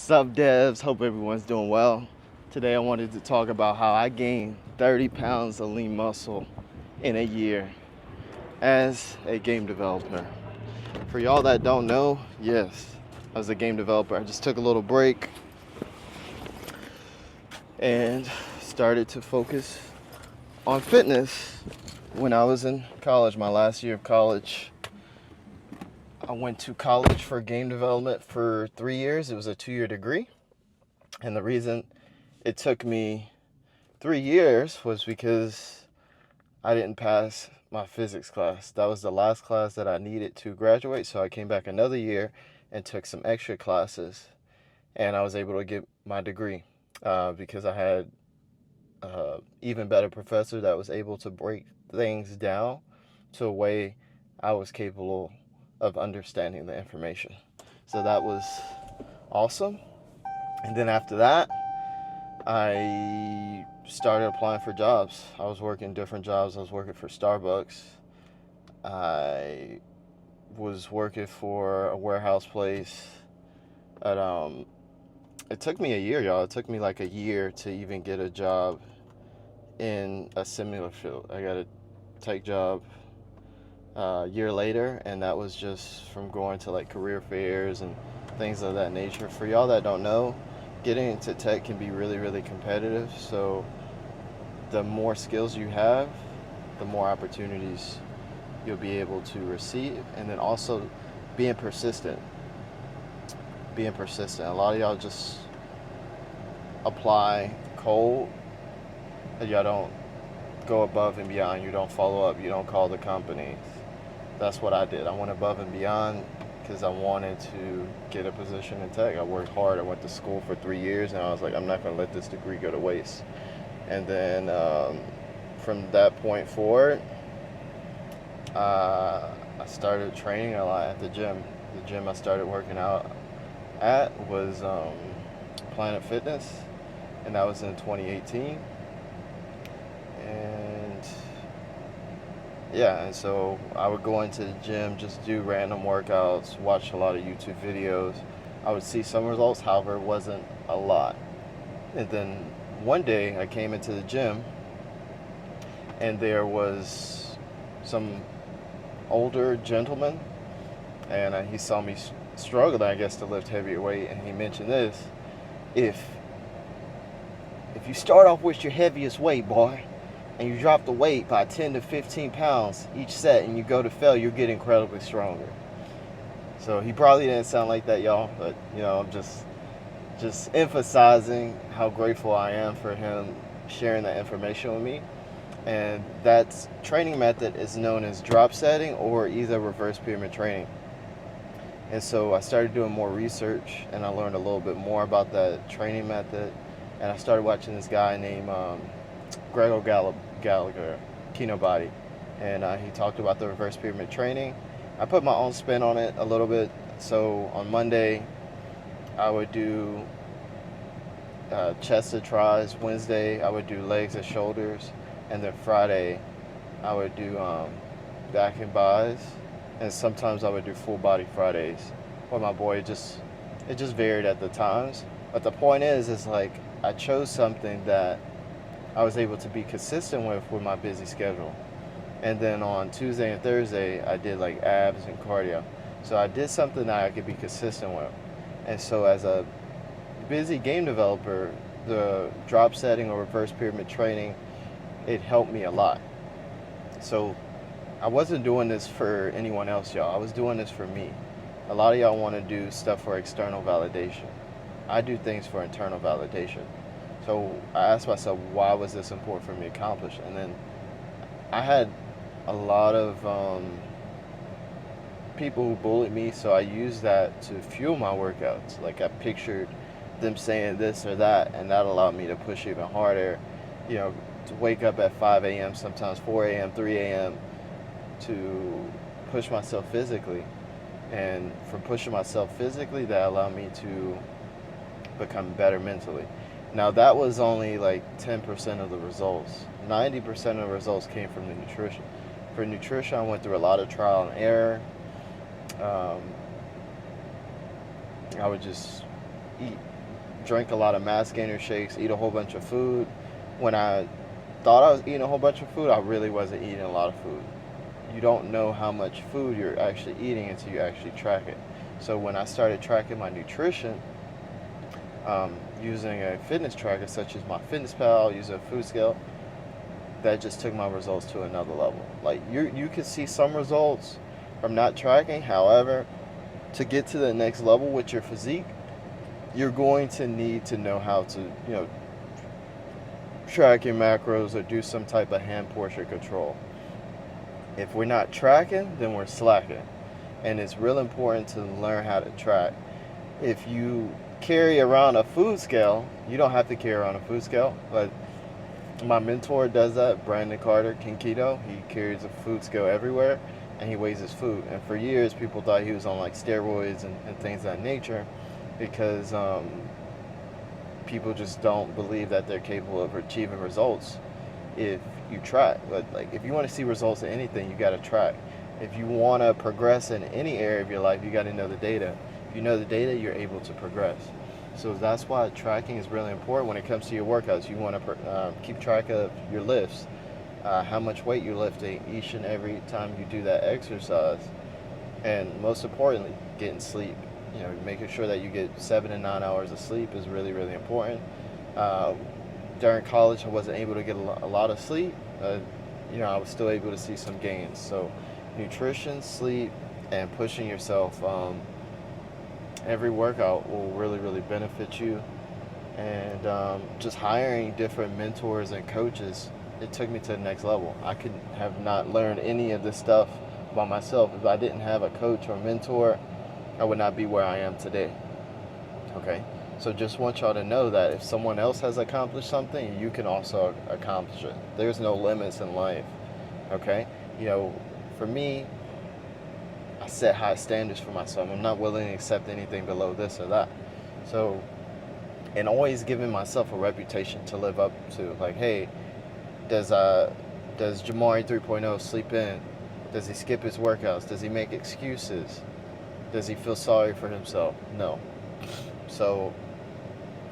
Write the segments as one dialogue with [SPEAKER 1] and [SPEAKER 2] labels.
[SPEAKER 1] Sup devs, hope everyone's doing well. Today I wanted to talk about how I gained 30 pounds of lean muscle in a year as a game developer. For y'all that don't know, yes, I was a game developer. I just took a little break and started to focus on fitness when I was in college, my last year of college. I went to college for game development for 3 years. It was a 2-year degree. And the reason it took me 3 years was because I didn't pass my physics class. That was the last class that I needed to graduate. So I came back another year and took some extra classes. And I was able to get my degree because I had even better professor that was able to break things down to a way I was capable of understanding the information. So that was awesome. And then after that, I started applying for jobs. I was working different jobs. I was working for Starbucks. I was working for a warehouse place. It took me a year, y'all. It took me like a year to even get a job in a similar field. I got a tech job a year later, and that was just from going to like career fairs and things of that nature. For y'all that don't know, getting into tech can be really, really competitive. So the more skills you have, the more opportunities you'll be able to receive. And then also being persistent. A lot of y'all just apply cold and y'all don't go above and beyond. You don't follow up. You don't call the companies. That's what I did. I went above and beyond because I wanted to get a position in tech. I worked hard. I went to school for 3 years, and I was like, I'm not going to let this degree go to waste. And then from that point forward, I started training a lot at the gym. The gym I started working out at was Planet Fitness, and that was in 2018. And yeah, and so I would go into the gym, just do random workouts, watch a lot of YouTube videos. I would see some results, however, it wasn't a lot. And then one day I came into the gym and there was some older gentleman, and he saw me struggling, I guess, to lift heavier weight, and he mentioned this: if you start off with your heaviest weight, boy, and you drop the weight by 10 to 15 pounds each set and you go to fail, you'll get incredibly stronger. So he probably didn't sound like that, y'all, but I'm just emphasizing how grateful I am for him sharing that information with me. And that training method is known as drop setting or either reverse pyramid training. And so I started doing more research and I learned a little bit more about that training method. And I started watching this guy named Gregor Gallagher, Kino Body, and he talked about the reverse pyramid training. I put my own spin on it a little bit. So on Monday, I would do chest and tries. Wednesday, I would do legs and shoulders, and then Friday, I would do back and buys, and sometimes I would do full body Fridays. Or my boy, it just varied at the times. But the point is like I chose something that I was able to be consistent with my busy schedule. And then on Tuesday and Thursday, I did like abs and cardio. So I did something that I could be consistent with. And so as a busy game developer, the drop setting or reverse pyramid training, it helped me a lot. So I wasn't doing this for anyone else, y'all. I was doing this for me. A lot of y'all want to do stuff for external validation. I do things for internal validation. So I asked myself, why was this important for me to accomplish? And then I had a lot of people who bullied me, so I used that to fuel my workouts. Like I pictured them saying this or that, and that allowed me to push even harder, to wake up at 5 a.m., sometimes 4 a.m., 3 a.m., to push myself physically. And from pushing myself physically, that allowed me to become better mentally. Now that was only like 10% of the results. 90% of the results came from the nutrition. For nutrition, I went through a lot of trial and error. I would just eat drink a lot of mass gainer shakes, eat a whole bunch of food. When I thought I was eating a whole bunch of food, I really wasn't eating a lot of food. You don't know how much food you're actually eating until you actually track it. So when I started tracking my nutrition, using a fitness tracker such as my FitnessPal, using a food scale, that just took my results to another level. Like you can see some results from not tracking. However, to get to the next level with your physique, you're going to need to know how to, track your macros or do some type of hand portion control. If we're not tracking, then we're slacking. And it's real important to learn how to track. If you carry around a food scale, you don't have to carry around a food scale, but my mentor does that, Brandon Carter, King Keto. He carries a food scale everywhere and he weighs his food. And for years, people thought he was on like steroids and things of that nature because people just don't believe that they're capable of achieving results if you track. But like, if you want to see results in anything, you got to track. If you want to progress in any area of your life, you got to know the data. If you know the data, you're able to progress. So that's why tracking is really important when it comes to your workouts. You want to keep track of your lifts, how much weight you're lifting each and every time you do that exercise, and most importantly, getting sleep. Making sure that you get 7 to 9 hours of sleep is really, really important. During college, I wasn't able to get a lot of sleep. I was still able to see some gains. So nutrition, sleep, and pushing yourself every workout will really, really benefit you. And just hiring different mentors and coaches, it took me to the next level. I could have not learned any of this stuff by myself. If I didn't have a coach or mentor, I would not be where I am today. Okay? So just want y'all to know that if someone else has accomplished something, you can also accomplish it. There's no limits in life. Okay? For me, I set high standards for myself. I'm not willing to accept anything below this or that. So, and always giving myself a reputation to live up to. Like, hey, does Jamari 3.0 sleep in? Does he skip his workouts? Does he make excuses? Does he feel sorry for himself? No. So,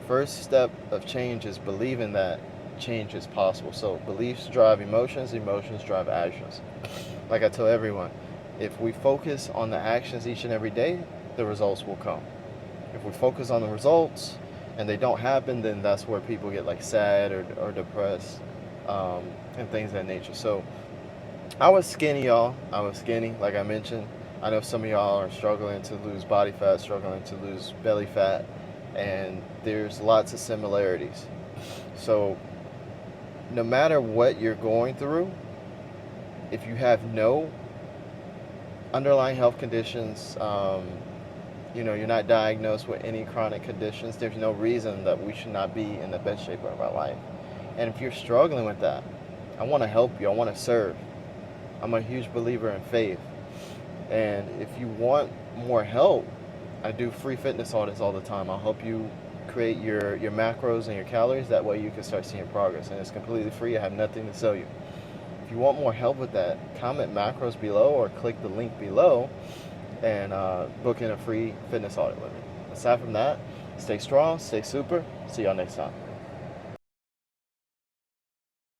[SPEAKER 1] first step of change is believing that change is possible. So, beliefs drive emotions, emotions drive actions. Like I tell everyone, if we focus on the actions each and every day, the results will come. If we focus on the results and they don't happen, then that's where people get like sad or depressed and things of that nature. So I was skinny, y'all. I was skinny, like I mentioned. I know some of y'all are struggling to lose body fat, struggling to lose belly fat, and there's lots of similarities. So no matter what you're going through, if you have no underlying health conditions, you're not diagnosed with any chronic conditions, there's no reason that we should not be in the best shape of our life. And if you're struggling with that, I want to help you. I want to serve. I'm a huge believer in faith. And if you want more help, I do free fitness audits all the time. I'll help you create your macros and your calories. That way you can start seeing progress. And it's completely free. I have nothing to sell you. If you want more help with that, comment macros below or click the link below and book in a free fitness audit with me. Aside from that, stay strong, stay super. See y'all next time.